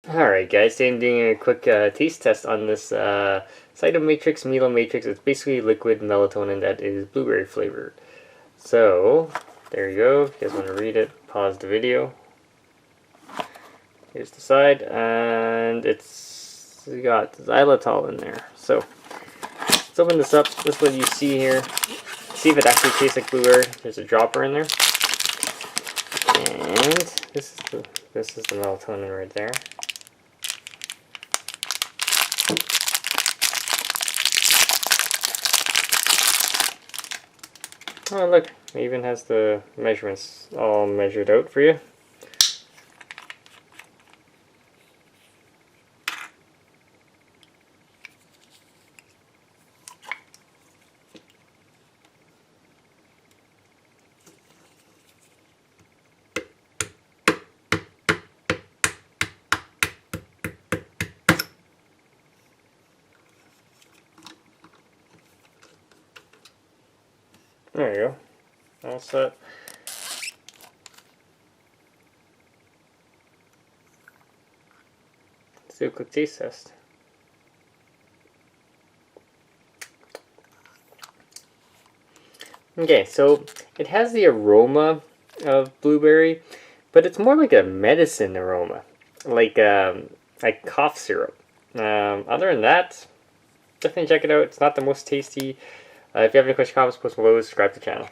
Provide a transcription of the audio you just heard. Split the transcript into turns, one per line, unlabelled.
Alright guys, today I'm doing a quick taste test on this Cytomatrix melomatrix. It's basically liquid melatonin that is blueberry flavored. So, there you go. If you guys want to read it, pause the video. Here's the side, and it's got xylitol in there. So, let's open this up. This is what you see here. See if it actually tastes like blueberry. There's a dropper in there. And this is the melatonin right there. Oh look, it even has the measurements all measured out for you. There you go. All set. Let's do a quick taste test. Okay, so it has the aroma of blueberry, but it's more like a medicine aroma, like cough syrup. Other than that, definitely check it out. It's not the most tasty. If you have any questions, comments, post below. Subscribe to the channel.